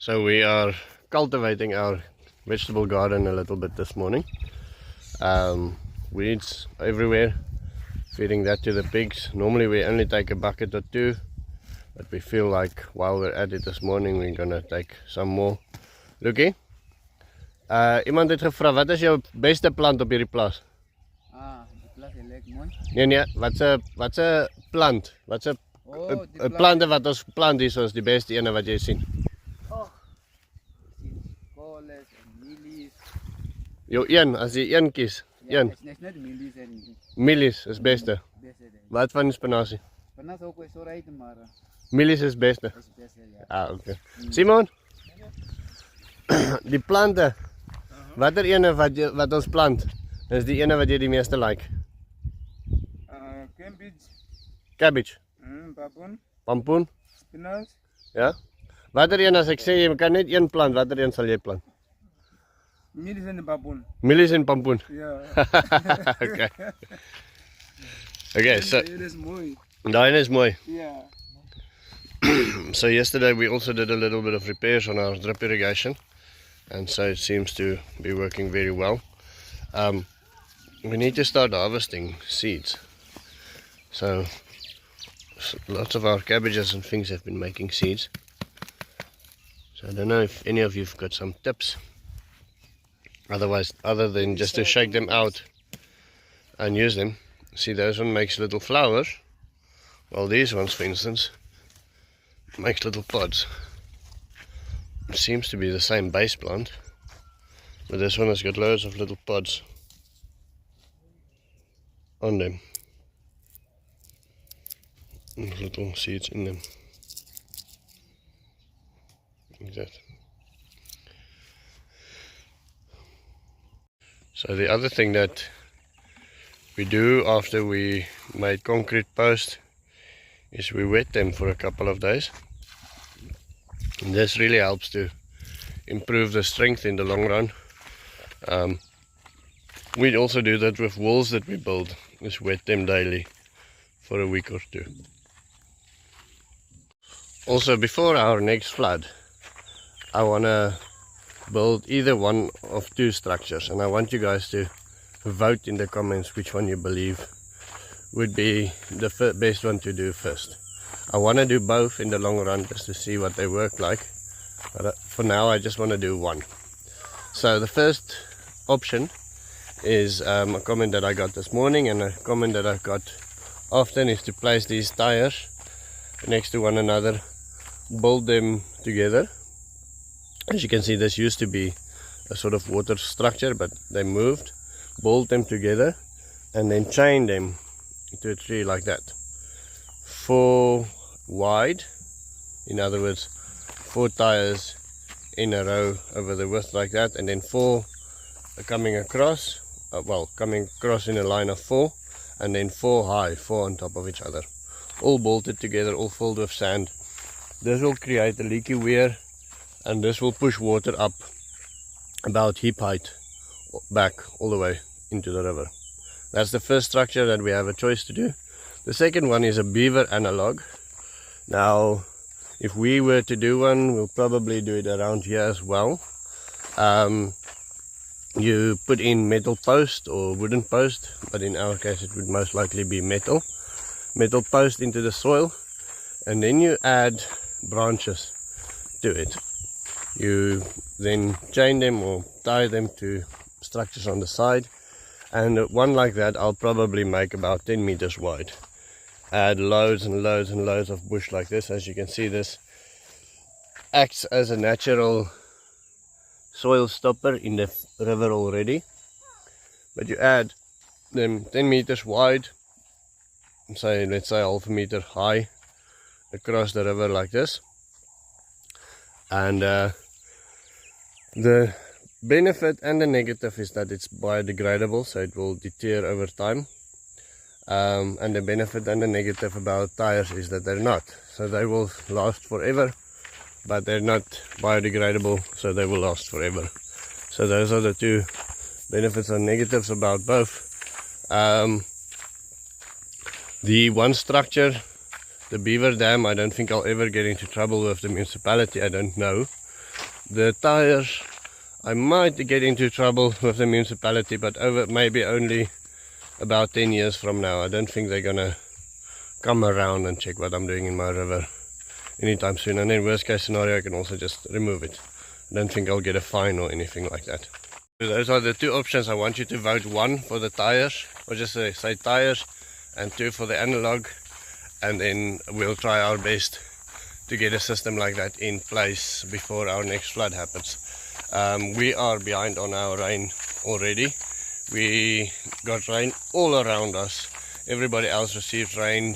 So we are cultivating our vegetable garden a little bit this morning. Weeds everywhere, feeding that to the pigs. Normally we only take a bucket or two, but we feel like while we're at it this morning we're gonna take some more. Lucky, iemand het gevra, wat is jou beste plant op hierdie plaas? Die plas lyk mooi. Nee, wat 'n plant? Wat 'n plante wat ons plant hier is die beste ene wat jy sien? Koles en mielies. Jou een, as jy een kies. Een. It's not mielies en Mielies is beste. beste. Wat van spinazie? Panas ook is alright, maar Mielies is beste. is beste ja. Ah, oké. Simon? Die plante. Watter ene wat ons plant? Is die ene wat jy die meeste like? Cabbage, Cabbage, baboon, pampoen, spinach, ja? Watter een as ek sê jy kan net een plant, watter een sal jy plant? mielies en baboon. Mielies en pampoen. Ja. Okay. Okay, so Dit is mooi. daai is mooi. Ja. So yesterday we also did a little bit of repairs on our drip irrigation, and so it seems to be working very well. We need to start harvesting seeds. So lots of our cabbages and things have been making seeds. So I don't know if any of you've got some tips. Otherwise, other than just to shake them out and use them. See, those one makes little flowers. Well, these ones, for instance, makes little pods. It seems to be the same base plant, but this one has got loads of little pods on them. And little seeds in them. Like that. So the other thing that we do after we made concrete posts is we wet them for a couple of days. And this really helps to improve the strength in the long run. We also do that with walls that we build, is wet them daily for a week or two. Also, before our next flood, I want to build either one of two structures, and I want you guys to vote in the comments which one you believe would be the best one to do first. I want to do both in the long run just to see what they work like, but for now I just want to do one. So the first option is a comment that I got this morning, and a comment that I got often, is to place these tires next to one another, build them together. As you can see, this used to be a sort of water structure, but they moved, bolt them together, and then chain them to a tree like that. 4 wide, in other words 4 tires in a row over the width like that, and then 4 coming across, coming across in a line of 4, and then 4 high, 4 on top of each other, all bolted together, all filled with sand. This will create a leaky weir, and this will push water up about hip height back all the way into the river. That's the first structure that we have a choice to do. The second one is a beaver analog. Now, if we were to do one, we'll probably do it around here as well. You put in metal post or wooden post, but in our case it would most likely be metal post into the soil, and then you add branches to it. You then chain them or tie them to structures on the side, and one like that I'll probably make about 10 meters wide. Add loads and loads and loads of bush like this. As you can see, this acts as a natural soil stopper in the river already, but you add them 10 meters wide, let's say half a meter high across the river like this, and the benefit and the negative is that it's biodegradable, so it will deter over time. And the benefit and the negative about tires is that they're not. So they will last forever, but they're not biodegradable, so they will last forever. So those are the two benefits and negatives about both. The one structure, the beaver dam, I don't think I'll ever get into trouble with the municipality, I don't know. The tires, I might get into trouble with the municipality, but over maybe only about 10 years from now. I don't think they're gonna come around and check what I'm doing in my river anytime soon. And in worst case scenario, I can also just remove it. I don't think I'll get a fine or anything like that. So those are the two options. I want you to vote: 1 for the tires, or just say tires, and 2 for the analog, and then we'll try our best to get a system like that in place before our next flood happens. We are behind on our rain already. We got rain all around us. Everybody else received rain,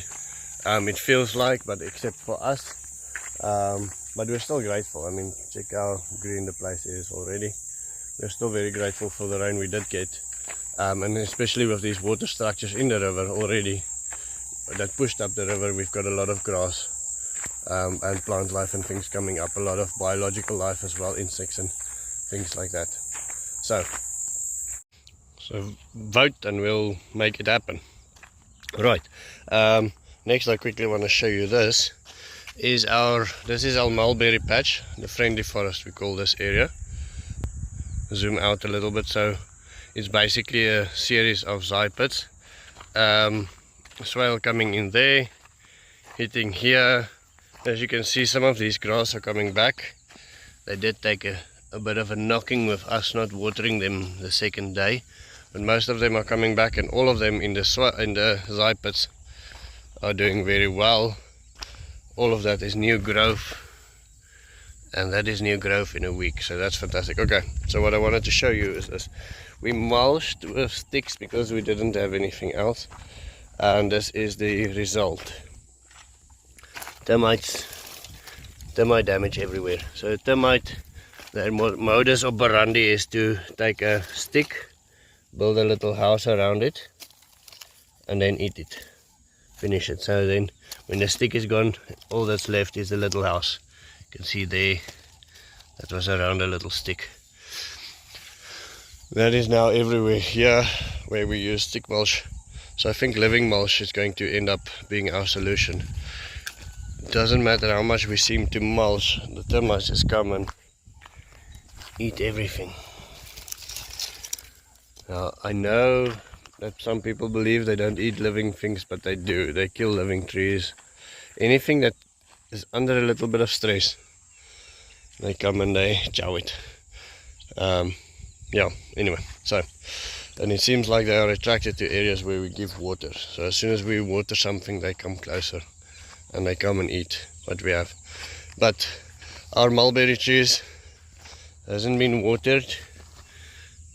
it feels like, but except for us. But we're still grateful. I mean, check how green the place is already. We're still very grateful for the rain we did get, and especially with these water structures in the river already that pushed up the river. We've got a lot of grass and plant life and things coming up, a lot of biological life as well, insects and things like that. So vote and we'll make it happen. Right, next I quickly want to show you this is our mulberry patch, the friendly forest we call this area. Zoom out a little bit. So it's basically a series of pits, swale coming in there, hitting here. As you can see, some of these grass are coming back. They did take a bit of a knocking with us not watering them the second day, but most of them are coming back, and all of them in the pits are doing very well. All of that is new growth, and that is new growth in a week, so that's fantastic. Okay, so what I wanted to show you is this. We mulched with sticks because we didn't have anything else, and this is the result. Termite damage everywhere. So termite, their modus operandi is to take a stick, build a little house around it, and then eat it, finish it. So then when the stick is gone, all that's left is the little house. You can see there, that was around a little stick. That is now everywhere here where we use stick mulch. So I think living mulch is going to end up being our solution. It doesn't matter how much we seem to mulch, the termites just come and eat everything. Now I know that some people believe they don't eat living things, but they do. They kill living trees. Anything that is under a little bit of stress, they come and they chow it. Yeah, anyway, so, and it seems like they are attracted to areas where we give water. So as soon as we water something, they come closer and they come and eat what we have. But our mulberry trees hasn't been watered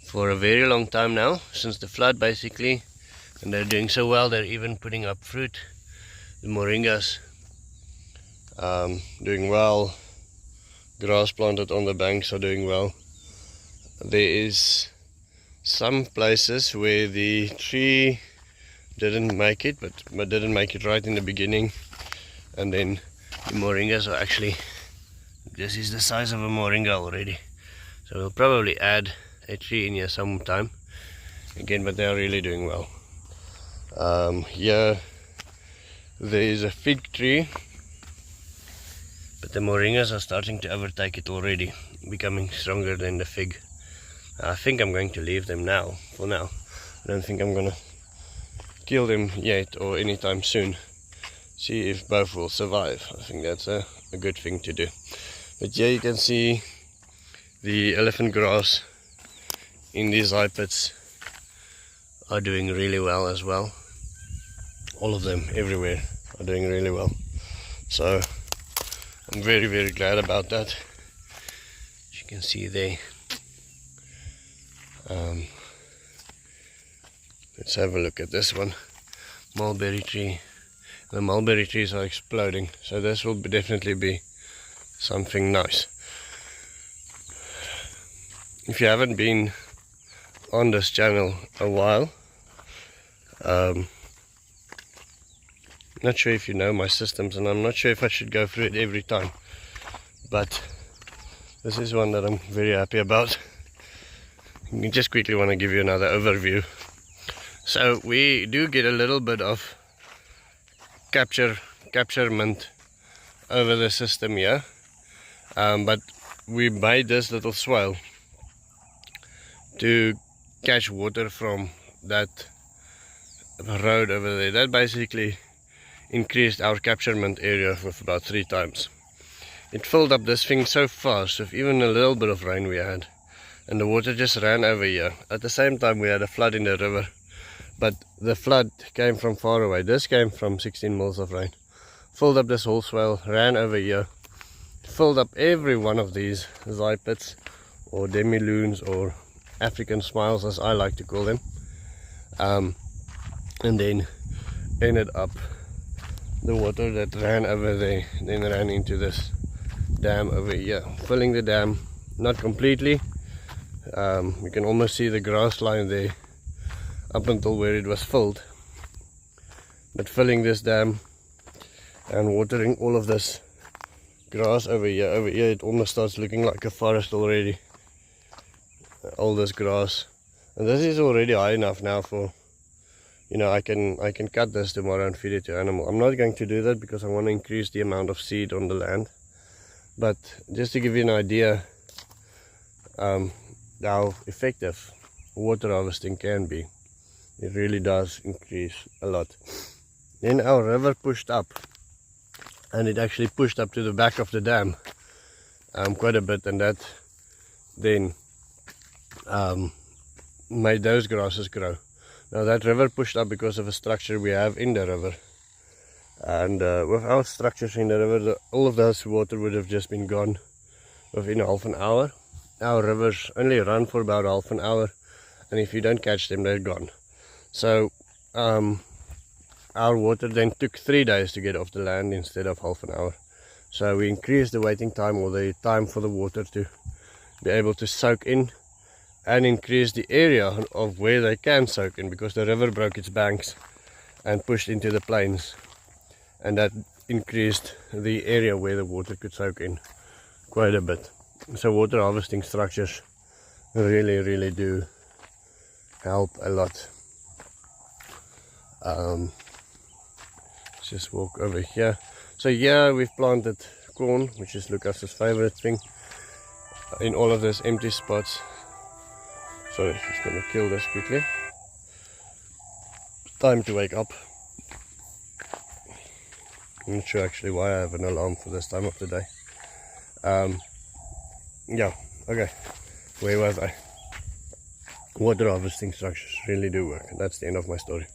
for a very long time now, since the flood basically, and they're doing so well. They're even putting up fruit. The moringas doing well. Grass planted on the banks are doing well. There is some places where the tree didn't make it, but didn't make it right in the beginning, and then the moringas are actually, this is the size of a moringa already. So we'll probably add a tree in here sometime again, but they are really doing well. Here there is a fig tree, but the moringas are starting to overtake it already, becoming stronger than the fig. I think I'm going to leave them now, for now. I don't think I'm gonna kill them yet or anytime soon. See if both will survive. I think that's a good thing to do. But here you can see the elephant grass in these pits are doing really well as well. All of them, everywhere, are doing really well. So I'm very, very glad about that. As you can see there. Let's have a look at this one. Mulberry tree. The mulberry trees are exploding, so this will definitely be something nice. If you haven't been on this channel a while, not sure if you know my systems, and I'm not sure if I should go through it every time, but this is one that I'm very happy about. I just quickly want to give you another overview. So we do get a little bit of capturement over the system here, but we made this little swale to catch water from that road over there. That basically increased our capturement area with about 3 times. It filled up this thing so fast with even a little bit of rain we had, and the water just ran over here. At the same time we had a flood in the river, but the flood came from far away. This came from 16 mils of rain, filled up this whole swale, ran over here, filled up every one of these zipits or demi-loons or African smiles as I like to call them, and then ended up the water that ran over there then ran into this dam over here, filling the dam not completely. You can almost see the grass line there up until where it was filled, but filling this dam and watering all of this grass over here. Over here it almost starts looking like a forest already, all this grass, and this is already high enough now for, you know, I can cut this tomorrow and feed it to animal. I'm not going to do that because I want to increase the amount of seed on the land, but just to give you an idea how effective water harvesting can be. It really does increase a lot. Then our river pushed up, and it actually pushed up to the back of the dam quite a bit, and that then made those grasses grow. Now that river pushed up because of a structure we have in the river, and without structures in the river, all of those water would have just been gone within half an hour. Our rivers only run for about half an hour, and if you don't catch them, they're gone. So our water then took 3 days to get off the land instead of half an hour. So we increased the waiting time, or the time for the water to be able to soak in, and increase the area of where they can soak in, because the river broke its banks and pushed into the plains, and that increased the area where the water could soak in quite a bit. So water harvesting structures really do help a lot. Let's just walk over here. So here we've planted corn, which is Lucas's favorite thing, in all of those empty spots. Sorry, just gonna kill this quickly. Time to wake up. I'm not sure actually why I have an alarm for this time of the day. Yeah, okay. Where was I? Water harvesting structures really do work. That's the end of my story.